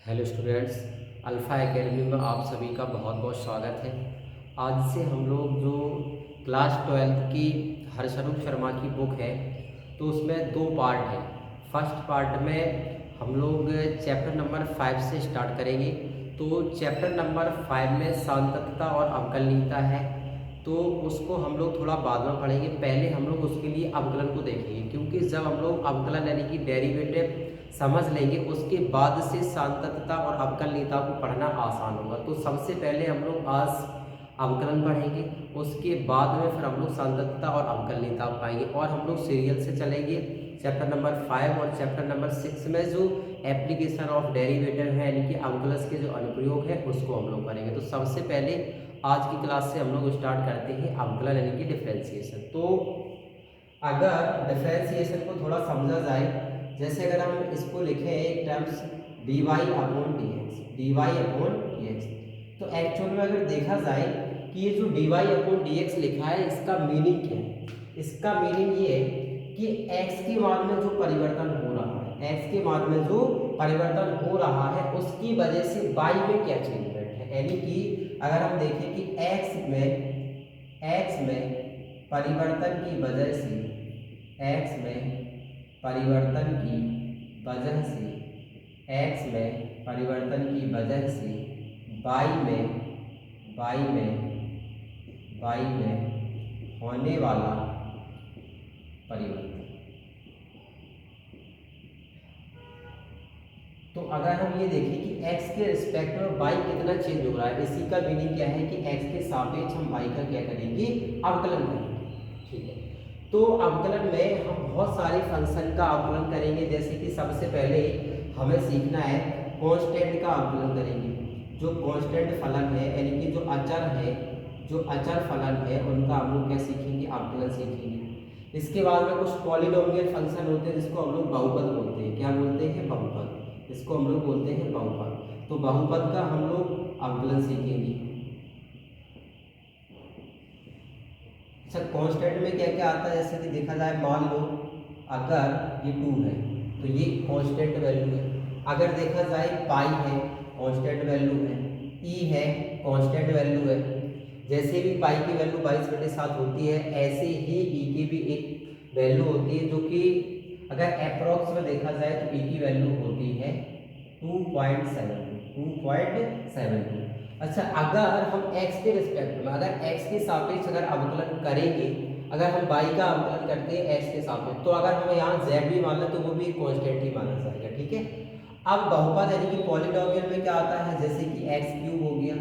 Hello students, alpha academy में आप सभी का बहुत बहुत स्वागत है। आज से हम लोग जो क्लास 12th की हर्षरूप शर्मा की बुक है तो उसमें दो पार्ट हैं। फर्स्ट पार्ट में हम लोग चैप्टर नंबर 5 से स्टार्ट करेंगे। तो चैप्टर नंबर 5 में सांतत्ता और अवकलनीयता है, तो उसको हम लोग थोड़ा बाद में पढ़ेंगे। पहले हम लोग उसके लिए अवकलन को देखेंगे, क्योंकि जब हम लोग अवकलन यानी कि डेरिवेटिव समझ लेंगे उसके बाद से सांतत्ता और अवकलनीयता को पढ़ना आसान होगा। तो सबसे पहले हम लोग आज अवकलन पढ़ेंगे, उसके बाद में फिर हम लोग सांतत्ता और अवकलनीयता पाएंगे और हम लोग सीरियल से चलेंगे। चैप्टर नंबर 5 और चैप्टर नंबर 6 में जो एप्लीकेशन ऑफ डेरिवेटिव है यानी कि अवकलज के जो अनुप्रयोग है उसको हम लोग पढ़ेंगे। तो सबसे पहले आज की क्लास से हम लोग स्टार्ट करते हैं अवकलन यानी कि डिफरेंशिएशन। तो अगर डिफरेंशिएशन को थोड़ा समझा जाए, जैसे अगर हम इसको लिखें एक टर्म्स dy अपॉन dx, तो एक्चुअल में अगर देखा जाए कि ये जो dy अपॉन dx लिखा है इसका मीनिंग क्या है। इसका मीनिंग ये है कि x के मान में जो परिवर्तन हो रहा है, x के मान में जो परिवर्तन हो रहा है उसकी वजह से y में क्या चेंजमेंट है। यानी कि अगर हम देखें कि x में परिवर्तन की वजह से x में परिवर्तन की वजह से x में परिवर्तन की वजह से y में होने वाला परिवर्तन। तो अगर हम ये देखें कि x के रिस्पेक्ट में y कितना चेंज हो रहा है, इसी का मीनिंग क्या है कि x के सापेक्ष हम y का क्या करेंगे, अवकलन करेंगे। ठीक है, तो अवकलन में हम बहुत सारे फंक्शन का अवकलन करेंगे। जैसे कि सबसे पहले हमें सीखना है कांस्टेंट का अवकलन करेंगे। जो कांस्टेंट फलन है यानी कि जो अचर फलन है उनका हम लोग क्या सीखेंगे, अवकलन सीखेंगे। इसके बाद में कुछ पॉलिनोमियल फंक्शन होते हैं जिसको हम लोग बहुपद बोलते हैं। क्या बोलते हैं, बहुपद। इसको हम लोग बोलते हैं बहुपद। तो बहुपद का हम लोग अवकलन सीखेंगे। अच्छा, कांस्टेंट में क्या क्या आता है, जैसे कि देखा जाए मान लो अगर ये 2 है तो ये कांस्टेंट वैल्यू है। अगर देखा जाए पाई है कांस्टेंट वैल्यू है, ई है कांस्टेंट वैल्यू है। जैसे भी पाई की वैल्यू 22/7 होती है ऐसे ही ई की भी एक वैल्यू होती है, जो कि अगर अप्रोक्स में देखा जाए तो ई की वैल्यू होती है 2.72। अच्छा, अगर हम x के रिस्पेक्ट में अगर x के सापेक्ष अगर अवकलन करेंगे, अगर हम y का अवकलन करते हैं x के सापेक्ष, तो अगर हम यहाँ z भी मान लें तो वो भी कांस्टेंट ही माना जाएगा। ठीक है, अब बहुपद यानी कि पॉलिनोमियल में क्या आता है, जैसे कि x³ हो गया,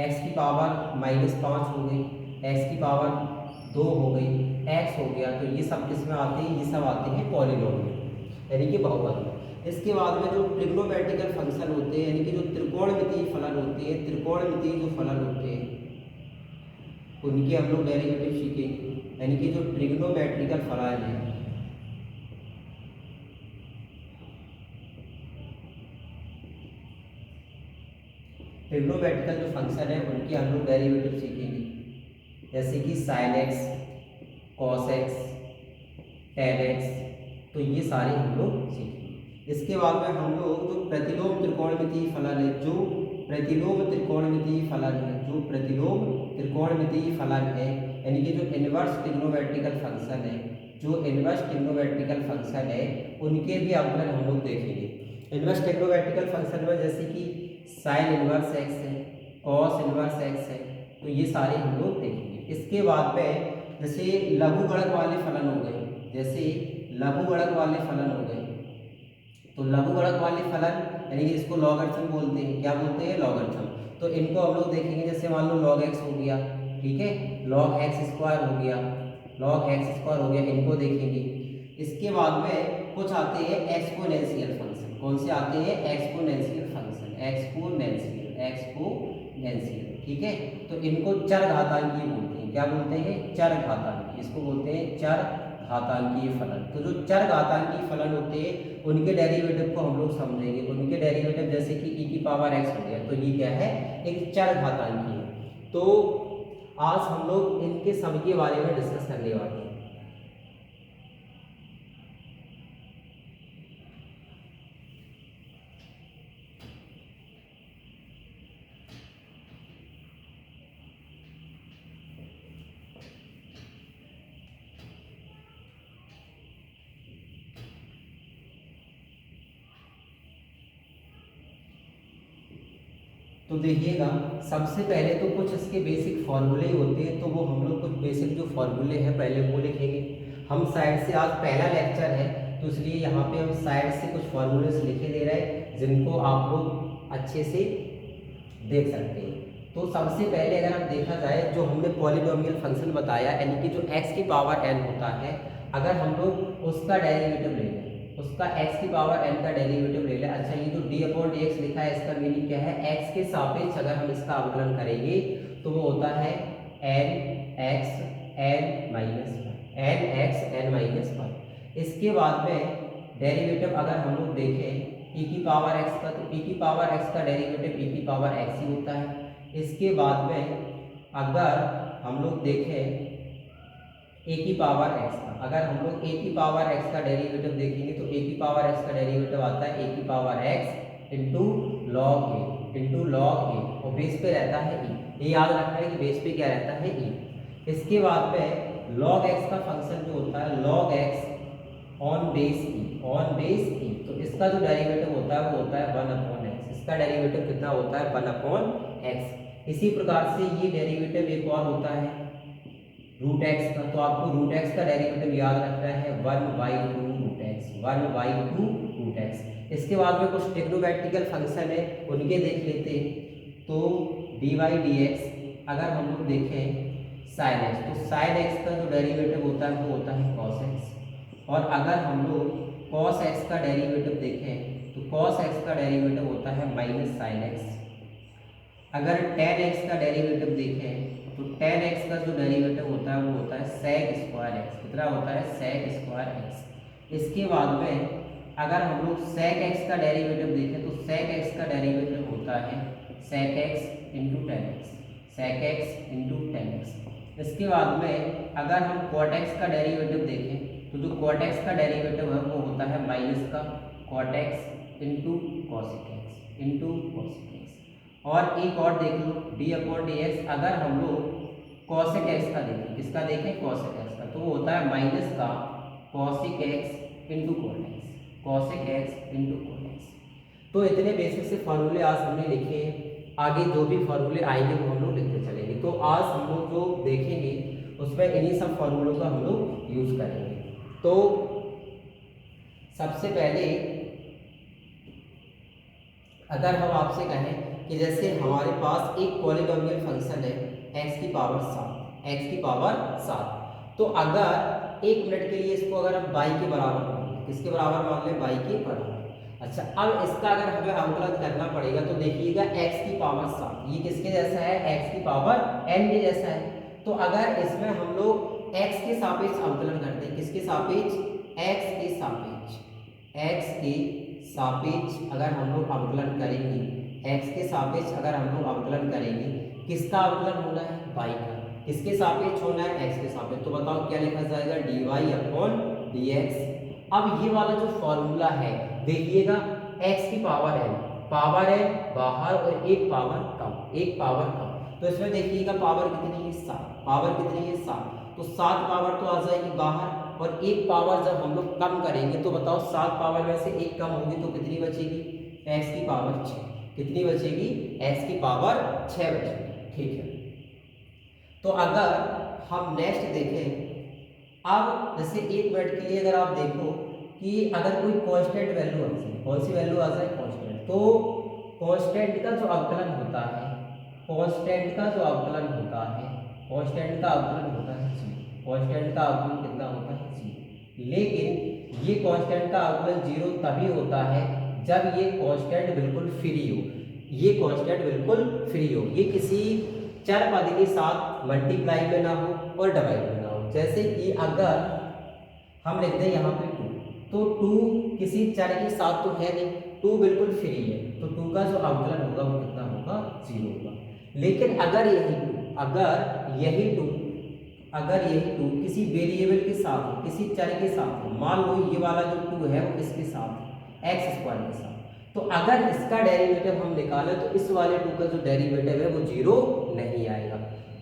x की पावर -5 हो गई, x की पावर 2 हो गई, x हो गया। तो ये सब किस में आते हैं, ये सब आते हैं पॉलिनोमियल यानी कि बहुपद में। इसके बाद में जो ट्रिग्नोमेट्रिकल फंक्शन होते हैं यानी कि जो त्रिकोणमितीय फलन होते हैं, त्रिकोणमितीय जो फलन होते हैं उनके हम लोग डेरिवेटिव सीखेंगे। यानी कि जो ट्रिग्नोमेट्रिकल फलन है, ट्रिग्नोमेट्रिकल जो फंक्शन है उनके हम लोग डेरिवेटिव सीखेंगे। जैसे कि sin x, cos x, tan x, तो ये सारे हम लोग सीखेंगे। इसके बाद में हम लोग जो प्रतिलोम त्रिकोणमितीय फलन है, जो प्रतिलोम त्रिकोणमितीय फलन है यानी कि जो इनवर्स ट्रिग्नोमेट्रिकल फंक्शन है, उनके भी अवकलन हम लोग देखेंगे। इनवर्स ट्रिग्नोमेट्रिकल फंक्शन में जैसे कि साइन इनवर्स एक्स है, कॉस इनवर्स एक्स है, तो ये सारे हम लोग देखेंगे। इसके बाद में जैसे लघुगणक वाले फलन हो गए, तो लघुगणक वाले फलन यानी कि इसको लॉगरिथम बोलते हैं। क्या बोलते हैं, लॉगरिथम। तो इनको हम लोग देखेंगे। जैसे मान लो log x हो गया, ठीक है, log x² हो गया, इनको देखेंगे। इसके बाद में कुछ आते हैं एक्सपोनेंशियल फंक्शन। कौन से आते हैं, एक्सपोनेंशियल फंक्शन, एक्सपोनेंशियल। ठीक है, तो इनको चर घातांकीय बोलते हैं। क्या बोलते हैं, चर घातांकीय। इसको बोलते हैं चर घातांकीय फलन। तो जो चर घातांकीय फलन होते हैं उनके डेरिवेटिव को हम लोग समझेंगे। उनके डेरिवेटिव जैसे कि e की पावर x हो गया, तो ये क्या है, एक चर घातांकीय है। तो आज हम लोग इनके सम के बारे में डिस्कस करने वाले हैं। तो देखिएगा सबसे पहले तो कुछ इसके बेसिक फार्मूले ही होते हैं, तो वो हम लोग कुछ बेसिक जो फार्मूले हैं पहले वो लिखेंगे। हम साइड से आज पहला लेक्चर है तो इसलिए यहाँ पे हम साइड से कुछ फार्मूलेस लिखे दे रहे हैं जिनको आप लोग अच्छे से देख सकते हैं। तो सबसे पहले अगर हम देखा जाए जो हमने पॉलिनोमियल फंक्शन बताया यानी कि जो x की पावर n होता है, अगर हम लोग उसका डेरिवेटिव ले लें, उसका x की पावर n का डेरिवेटिव ले लें। अच्छा ये जो d/dx लिखा है इसका मीनिंग क्या है, x के सापेक्ष अगर हम इसका अवकलन करेंगे तो वो होता है nx n माइनस 1। इसके बाद में डेरिवेटिव अगर हम लोग देखें e की पावर x का, तो e की पावर x का डेरिवेटिव e की पावर x ही होता है। इसके बाद में अगर हम लोग देखें a की पावर x का, अगर हम लोग a की पावर x का डेरिवेटिव देखेंगे तो a की पावर x का डेरिवेटिव आता है a की power x into log a और बेस पे रहता है e। ये याद रखना है कि बेस पे क्या रहता है e। इसके बाद में log x का फंक्शन जो होता है log x on base e, तो इसका जो डेरिवेटिव होता है वो होता है 1/x। इसका डेरिवेटिव कितना होता है 1/x। इसी प्रकार से ये डेरिवेटिव एक और होता है रूट एक्स का, तो आपको रूट एक्स का डेरिवेटिव याद रखना है 1/2 रूट एक्स। इसके बाद में कुछ ट्रिग्नोमेट्रिकल फंक्शन है उनके देख लेते हैं। तो dy/dx अगर हम लोग देखें sin x, तो sin x का जो डेरिवेटिव होता है वो होता है cos x। और अगर हम लोग cos x का डेरिवेटिव देखें तो cos x का डेरिवेटिव होता है माइनस sin x। अगर tan x का डेरिवेटिव देखें तो tan x का जो डेरिवेटिव होता है वो होता है sec स्क्वायर x। कितना होता है sec स्क्वायर x। इसके बाद में अगर हम लोग sec x का डेरिवेटिव देखें तो sec x का डेरिवेटिव होता है sec x into tan x, sec x into tan x। इसके बाद में अगर हम cot x का डेरिवेटिव देखें तो जो cot x का डेरिवेटिव है वो होता है माइनस का cot x into cosec x। और एक और देख लो d/dx, अगर हम लोग cosec x का देखें, किसका देखें cosec x का, तो वो होता है माइनस का cosec x into cosec x into cot x। तो इतने बेसिक से फार्मूले आज हमने लिखे हैं, आगे जो भी फार्मूले आएंगे वो हम लोग लिखते चलेंगे। तो आज हम लोग जो देखेंगे उसमें इन्हीं सब फार्मूलों का हम लोग यूज करेंगे। तो सबसे पहले अगर हम आपसे कहें कि जैसे हमारे पास एक पॉलिनोमियल फंक्शन है x की पावर 7, तो अगर एक मिनट के लिए इसको अगर हम y के बराबर मान लें, किसके बराबर मान लें, y के बराबर। अच्छा अब इसका अगर हमें अवकलन करना पड़ेगा तो देखिएगा x की पावर 7 ये किसके जैसा है, x की पावर n के जैसा है। तो अगर इसमें हम लोग x के सापेक्ष अवकलन करते हैं, किसके सापेक्ष, x के सापेक्ष अगर हम लोग अवकलन करेंगे, x के सापेक्ष अगर हम लोग अवकलन करेंगे, किसका अवकलन होना है, y का। किसके सापेक्ष होना है, x के सापेक्ष। तो बताओ क्या लिखा जाएगा, dy/dx। अब ये वाला जो फॉर्मूला है देखिएगा x की पावर है बाहर और एक पावर कम, तो इसमें देखिएगा पावर कितनी है 7, तो 7 पावर तो आ जाएगी बाहर और एक पावर जब हम लोग कम करेंगे तो बताओ 7 पावर में से एक कम होगी तो कितनी बचेगी, x की पावर 6। कितनी बचेगी, x की पावर 6 बचेगी। ठीक है, तो अगर हम नेक्स्ट देखें, अब जैसे एक मिनट के लिए अगर आप देखो कि अगर कोई कांस्टेंट वैल्यू आ जाए, कौन सी वैल्यू आ जाए, कांस्टेंट, तो कांस्टेंट का जो अवकलन होता है कांस्टेंट का अवकलन कितना होता है 0। लेकिन ये कांस्टेंट का अवकलन 0 तभी होता है जब ये कांस्टेंट बिल्कुल फ्री हो, ये किसी चर पद के साथ मल्टीप्लाई में ना हो और डिवाइड में ना हो। जैसे कि अगर हम लिख दें यहाँ पे 2, तो 2 किसी चर के साथ तो है नहीं, 2 बिल्कुल फ्री है, तो 2 का जो अवकलन होगा वो कितना होगा, 0 होगा। लेकिन अगर यही 2 किसी वेरिएबल के साथ हो, किसी चर के साथ हो, मान लो ये वाला जो 2 है वो इसके साथ x स्क्वायर के साथ, तो अगर इसका डेरिवेटिव हम निकालें तो इस वाले 2 का जो डेरिवेटिव है वो 0 नहीं आएगा।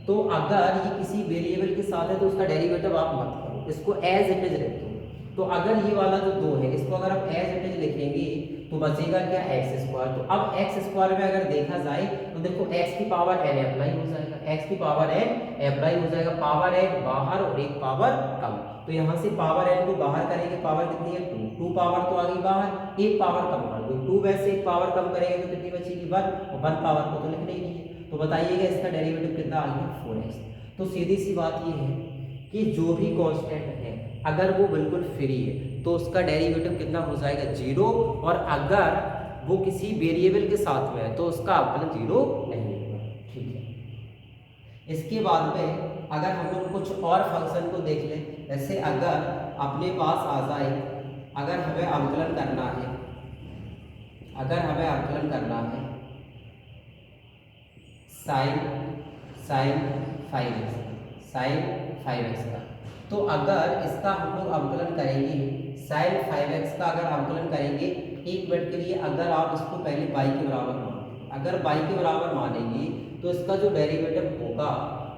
तो अगर ये किसी वेरिएबल के साथ है तो उसका डेरिवेटिव आप मत करो, इसको एज इट इज रख दो। तो अगर ये वाला जो 2 है इसको अगर आप एज इट इज लिखेंगे तो बचेगा क्या एक्स स्क्वायर। तो अब एक्स स्क्वायर में अगर देखा जाए तो देखो एक्स की पावर एन अप्लाई हो जाएगा, एक्स की पावर एन अप्लाई हो जाएगा, पावर एन बाहर और एक पावर कम। तो यहाँ से पावर एन को बाहर करेंगे, पावर कितनी है 2, 2 पावर तो आ गई बाहर, एक पावर कम कर दो, 2 में से एक पावर कम करेंगे तो कितनी बचेगी 1, और 1 पावर को तो लिखना ही नहीं है। तो बताइएगा इसका डेरिवेटिव कितना आ गया 4x। तो सीधी सी बात ये है कि जो भी कांस्टेंट है अगर वो बिल्कुल फ्री है तो उसका डेरिवेटिव कितना हो जाएगा 0, और अगर वो किसी वेरिएबल के साथ में है तो उसका अवकलन 0 नहीं होगा। ठीक है, इसके बाद में अगर हम लोग कुछ और फंक्शन को देख लें, जैसे अगर अपने पास आ जाए, अगर हमें अवकलन करना है, अगर हमें अवकलन करना है साइन 5x का, तो अगर इसका हम लोग अवकलन करेंगे साइन 5x का अगर अवकलन करेंगे, एक मिनट के लिए अगर आप इसको पहले y के बराबर मानेंगे, अगर y के बराबर मानेंगे तो इसका जो डेरिवेटिव होगा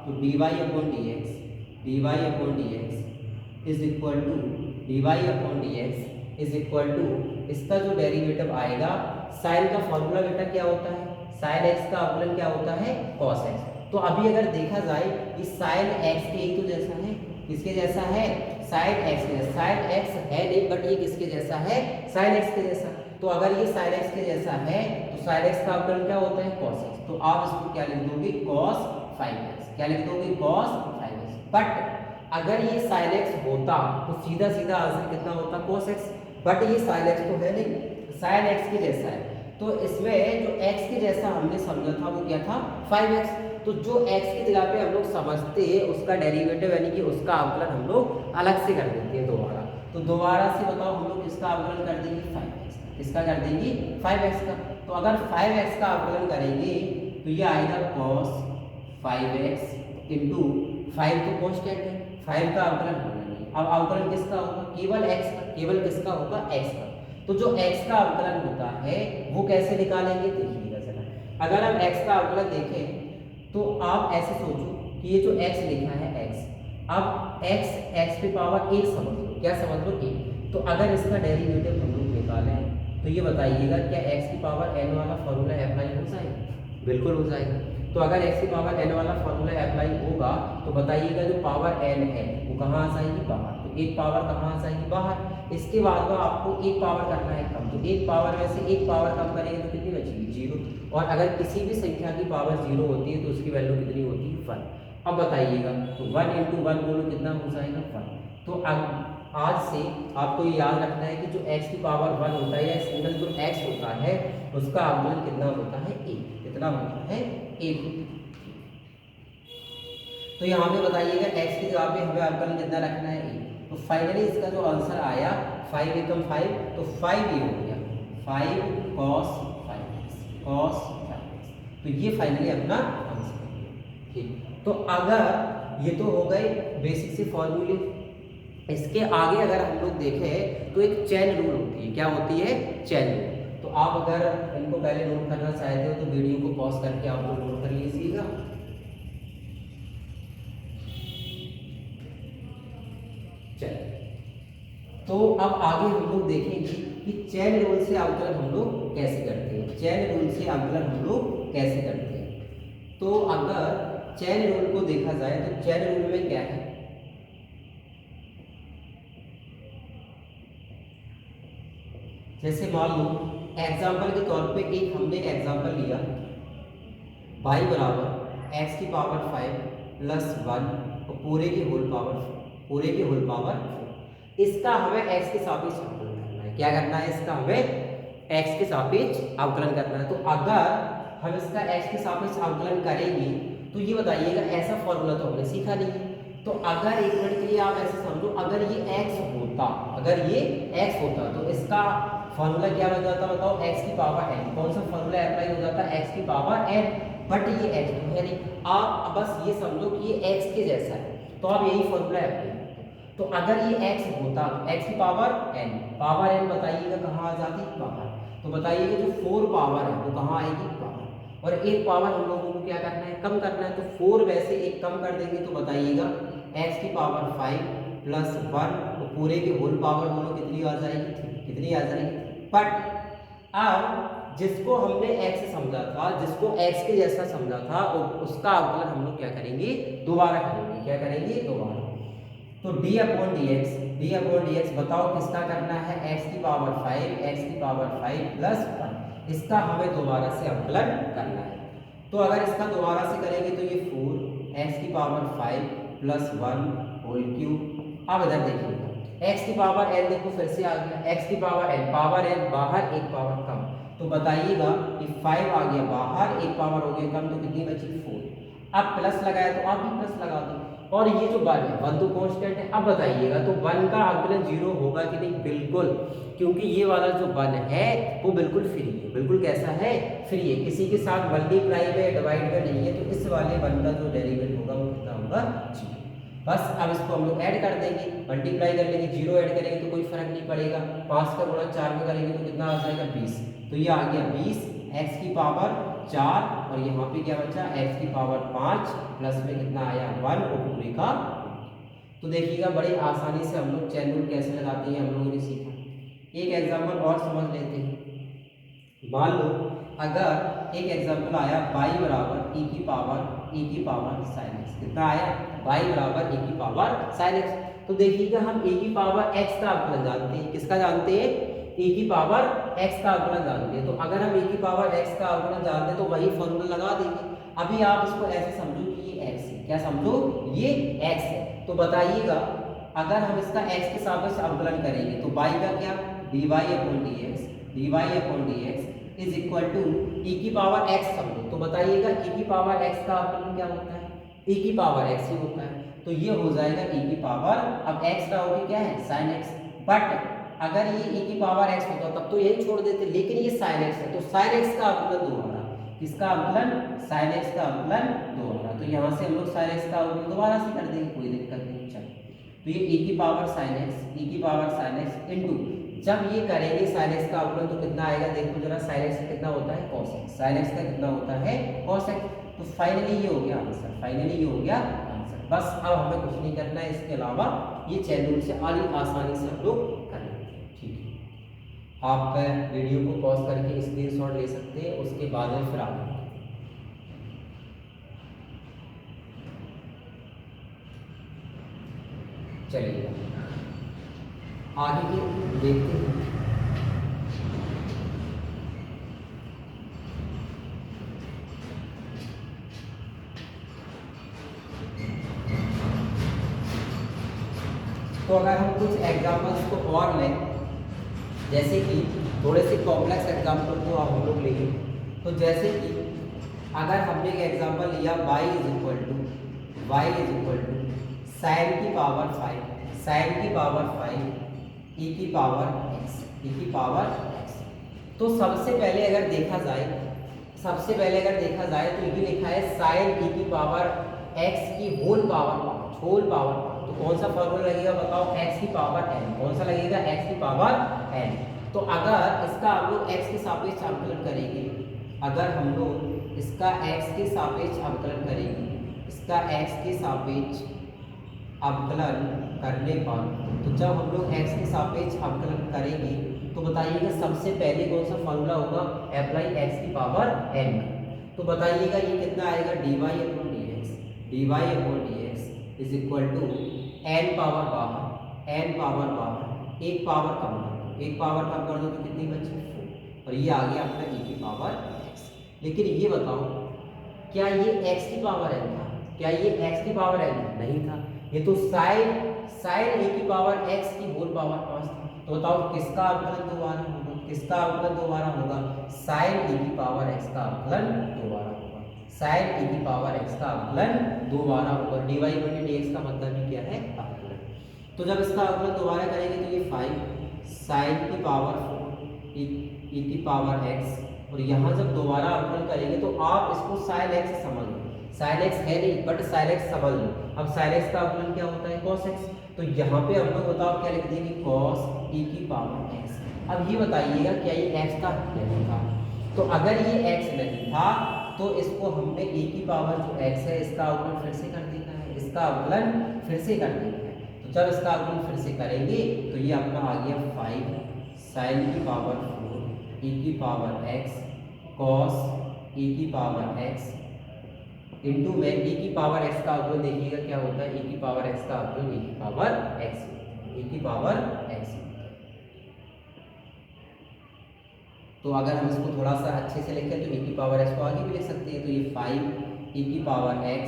तो dy upon dx is equal to is equal to इसका जो डेरिवेटिव आएगा, साइन का फॉर्मूला बेटा क्या होता है, साइन x का अवकलन क्या होता है cos x। तो अभी अगर देखा जाए कि साइन x के एक तो जैसा है, किसके जैसा है साइन x के जैसा, साइन x है नहीं बट ये किसके जैसा है साइन x के जैसा। तो अगर ये साइन x के जैसा है तो साइन x का अवकलन क्या होता है cos x। तो आप इसको क्या लिख दोगे cos 5x, क्या लिख दोगे cos 5x। बट अगर ये साइन x होता तो सीधा सीधा आंसर कितना होता cos x, बट ये साइन x तो है नहीं, साइन x के जैसा है। तो इसमें जो x के जैसा हमने समझा था वो क्या था 5x। तो जो x की जगह पे हम लोग समझते हैं उसका डेरिवेटिव यानी कि उसका अवकलन हम लोग अलग से कर देते हैं दोबारा। तो दोबारा से बताओ हम लोग किसका अवकलन कर देंगे 5x का, किसका कर देंगे 5x का। तो अगर 5x का अवकलन करेंगे तो ये आएगा cos 5x इंटू 5 तो कांस्टेंट है, 5 का अवकलन होना नहीं। अब अवकलन किसका होगा केवल x का, केवल किसका होगा x का। तो जो x का अवकलन होता है वो कैसे निकालेंगे देखिएगा जरा। अगर हम x का अवकलन देखें तो आप ऐसे सोचो कि ये जो x लिखा है x, अब x पे पावर 1 समझ लो, क्या समझ लो 1। तो अगर इसका डेरिवेटिव हम लोग निकालें तो ये बताइएगा क्या x की पावर n वाला फॉर्मूला अप्लाई हो जाएगा, बिल्कुल हो जाएगा। तो अगर x की पावर n वाला फॉर्मूला अप्लाई होगा तो बताइएगा जो पावर n है वो कहाँ आ जाएगी बाहर, तो एक पावर कहाँ आ जाएगी बाहर। इसके बाद में आपको एक पावर करना है कम, तो एक पावर में से एक पावर कम करेंगे तो कितनी बचेगी 0। और अगर किसी भी संख्या की पावर 0 होती है तो उसकी वैल्यू कितनी होती है 1। अब बताइएगा तो 1 इंटू 1 बोलो कितना हो जाएगा 1। तो अब आज से आपको ये याद रखना है कि जो x की पावर 1 होता है या सिंगल जो x होता है उसका अवकलन कितना होता है 1, कितना होता है 1। तो यहाँ पे बताइएगा x की जगह पे हमें अवकलन कितना रखना है 1। तो फाइनली इसका जो आंसर आया 5 एकम 5, तो 5 ये हो गया 5 cos 5x। तो ये फाइनली अपना आंसर हो गया। ठीक, तो अगर ये तो हो गए बेसिक से फॉर्मूले, इसके आगे अगर हम लोग देखें तो एक चेन रूल होती है। क्या होती है चेन रूल। तो आप अगर इनको पहले नोट करना चाहते हो तो वीडियो को पॉज करके आप लोग नोट कर लीजिएगा। तो अब आगे हम लोग देखेंगे कि चेन रूल से अवकलन हम लोग कैसे करते हैं, चेन रूल से अवकलन हम लोग कैसे करते हैं। तो अगर चेन रूल को देखा जाए तो चेन रूल में क्या है, जैसे मान लो एग्जाम्पल के तौर पे एक हमने एग्जाम्पल लिया y बराबर x की पावर 5 प्लस 1 और पूरे की होल पावर 4। इसका हमें x के सापेक्ष अवकलन करना है। क्या करना है, इसका हमें x के सापेक्ष अवकलन करना है। तो अगर हम इसका x के सापेक्ष अवकलन करेंगे तो ये बताइएगा ऐसा फॉर्मूला तो हमने सीखा नहीं है। तो अगर एक मिनट के लिए आप ऐसे समझो, अगर ये x होता तो इसका फॉर्मूला क्या बन जाता बताओ x की पावर n। कौन सा फॉर्मूला अप्लाई हो जाता x की पावर n, बट ये x तो है नहीं। आप बस ये समझो कि ये x के जैसा है तो आप यही फॉर्मूला अप्लाई। तो अगर ये x होता तो x की पावर n बताइएगा कहाँ आ जाती बाहर। तो बताइएगा जो 4 पावर है वो कहाँ आएगी बाहर, और एक पावर हम लोगों को क्या करना है कम करना है। तो 4 वैसे एक कम कर देंगे तो बताइएगा x की पावर 5 प्लस 1 तो पूरे की होल पावर बोलो कितनी आ जाएगी 3, कितनी आ जाएगी। बट अब जिसको हमने x समझा था, जिसको x के जैसा समझा था, उसका अवकलन हम लोग क्या करेंगे, दोबारा करेंगे। क्या करेंगे, दोबारा। तो d अपॉन डी एक्स बताओ किसका करना है, x की पावर 5 प्लस 1, इसका हमें दोबारा से अवकलन करना है। तो अगर इसका दोबारा से करेंगे तो ये 4 x की पावर 5 प्लस 1 होल क्यूब। अब इधर देखिएगा x की पावर n, देखो फिर से आ गया x की पावर n, पावर n बाहर, एक पावर कम। तो बताइएगा कि 5 आ गया बाहर, एक पावर हो गया कम, तो कितनी बची, 4। अब प्लस लगाया तो आप भी प्लस लगा दो। और ये जो 1 है, 1 तो कांस्टेंट है। अब बताइएगा तो 1 का अवकलन 0 होगा कि नहीं, बिल्कुल, क्योंकि ये वाला जो 1 है वो बिल्कुल फ्री है। बिल्कुल कैसा है, फ्री है, किसी के साथ मल्टीप्लाई में डिवाइड में नहीं है। तो इस वाले 1 का जो डेरिवेटिव होगा वो कितना होगा, 0। बस अब इसको हम लोग ऐड कर देंगे, मल्टीप्लाई कर लेंगे, 0 ऐड करेंगे तो कोई फर्क नहीं पड़ेगा। 5 का गुणा 4 में करेंगे तो कितना आ जाएगा, 20। तो ये आ गया 20 x की पावर 4, और यहाँ पे क्या बचा, x की पावर 5 प्लस में कितना आया, 1, और पूरे का। तो देखिएगा बड़ी आसानी से हम लोग चैन रूल कैसे लगाते हैं हम लोगों ने सीखा। एक एग्जाम्पल और समझ लेते हैं। मान लो अगर एक एग्जाम्पल आया y बराबर e की पावर sin x, कितना आया, y बराबर e की पावर sin x। तो देखिएगा हम e की पावर x का अवकलन जानते हैं, किसका जानते हैं, e की पावर x का अवकलन जानते हैं। तो अगर हम e की पावर x का अवकलन जानते हैं तो वही फॉर्मूला लगा देंगे। अभी आप इसको ऐसे समझो कि ये x है, क्या समझो, ये x है। तो बताइएगा अगर हम इसका x के सापेक्ष अवकलन करेंगे तो y का क्या, dy upon dx is equal to e की पावर x समझो। तो बताइएगा e की पावर x का अवकलन क्या होता है, e की पावर x ही होता है। तो ये हो जाएगा e की पावर, अब x का होगी क्या है, sin x। बट अगर ये e की पावर x होता तब तो यही छोड़ देते, लेकिन ये sin x है, तो sin x का अवकलन दोबारा, किसका अवकलन, sin x का अवकलन दोबारा। तो यहाँ से हम लोग sin x का अवकलन दोबारा से कर देंगे, कोई दिक्कत नहीं। चलो तो ये e की पावर sin x इनटू, जब ये करेंगे sin x का अवकलन तो कितना आएगा, देखो जरा sin x का कितना होता है, cos x, sin x का कितना होता है, cos x। तो फाइनली ये हो गया आंसर, बस अब हमें कुछ नहीं करना है इसके अलावा ये चैन रूल से आसानी से हम लोग कर लेते हैं। ठीक है, आप वीडियो को पॉज करके स्क्रीनशॉट ले सकते हैं, उसके बाद में फिर आगे चलिए आगे के देखते हैं। तो अगर हम कुछ एग्जांपल्स को और लें, जैसे कि थोड़े से कॉम्प्लेक्स एग्जांपल को हम लोग लेंगे, तो जैसे कि अगर हमने एक एग्जांपल लिया y is equal to sin की पावर 5 e की पावर x। तो सबसे पहले अगर देखा जाए तो ये लिखा है sin e की पावर x की होल पावर। तो कौन सा फॉर्मूला लगेगा बताओ, x की पावर n, कौन सा लगेगा, x की पावर n। तो अगर इसका हम लोग x के सापेक्ष अवकलन करेंगे, इसका x के सापेक्ष अवकलन करने पर, तो जब हम लोग x के सापेक्ष अवकलन करेंगे तो बताइएगा सबसे पहले कौन सा फॉर्मूला होगा, अप्लाई x की पावर n। तो बताइएगा ये कितना आएगा, dy upon dx is equal to n power बाहर, एक पावर कम कर दो तो कितनी बची, 4, और ये आ गया अपना e की पावर x। लेकिन ये बताओ क्या ये x की पावर n था, क्या ये x की पावर n नहीं था, ये तो sin e की पावर x की होल पावर 5 था। तो बताओ किसका अवकलन दोबारा होगा, sin e की पावर x का अवकलन दोबारा होगा, dy बटे dx का मतलब ही क्या है, अवकलन। तो जब इसका अवकलन दोबारा करेंगे तो ये 5 sin की पावर 4 e की पावर x, और यहाँ जब दोबारा अवकलन करेंगे तो आप इसको sin x समझ लो, sin x है नहीं बट sin x समझ लो। अब sin x का अवकलन क्या होता है, cos x। तो यहाँ पे हम लोग बताओ क्या लिख देंगे, cos e की पावर x। अब ये बताइएगा क्या ये x था, नहीं था। तो अगर ये x नहीं था तो इसको हमने e की पावर जो x है इसका अवकलन फिर से कर देना है, तो जब इसका अवकलन फिर से करेंगे तो ये अपना आ गया 5 sin की पावर 4 e की पावर x cos e की पावर x इंटू में e की पावर x का अवयव देखिएगा क्या होता है, e की पावर x का अवयव e की पावर x, e की पावर x। तो अगर हम इसको थोड़ा सा अच्छे से लिखें तो e की पावर x को आगे भी लिख सकते हैं, तो ये 5 e की पावर x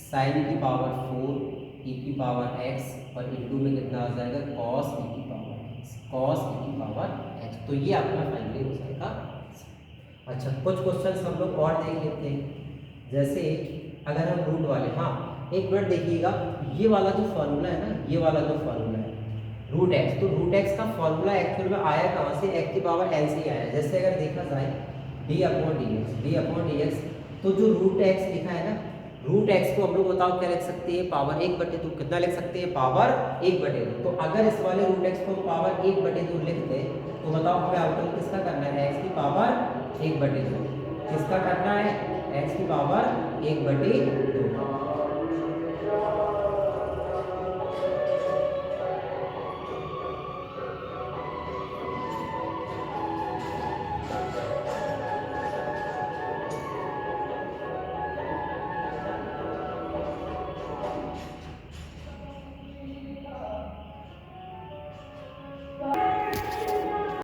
साइन की पावर 4 e की पावर x और इंटू में कितना आ जाएगा cos e की पावर x, cos e की पावर x। तो ये अपना फाइनली हो जाएगा। अच्छा, कुछ क्वेश्चन हम लोग और देख लेते हैं, जैसे अगर हम रूट वाले, हाँ एक मिनट देखिएगा, ये वाला जो फॉर्मूला है ना, ये वाला जो फॉर्मूला है रूट एक्स, तो रूट एक्स का फॉर्मूला एक्चुअल में आया कहाँ से, एक्स की पावर एन से ही आया। जैसे अगर देखा जाए डी अपॉन डी एक्स, तो जो रूट एक्स लिखा है ना, रूट एक्स को हम लोग बताओ क्या लिख सकते हैं, पावर 1/2। कितना लिख सकते हैं, पावर 1/2। तो अगर इस वाले रूट एक्स को पावर 1/2 लिख दे तो बताओ हमें आउटपुट किसका करना है, एक्स की पावर 1/2। किसका करना है, एक्स की पावर 1/2।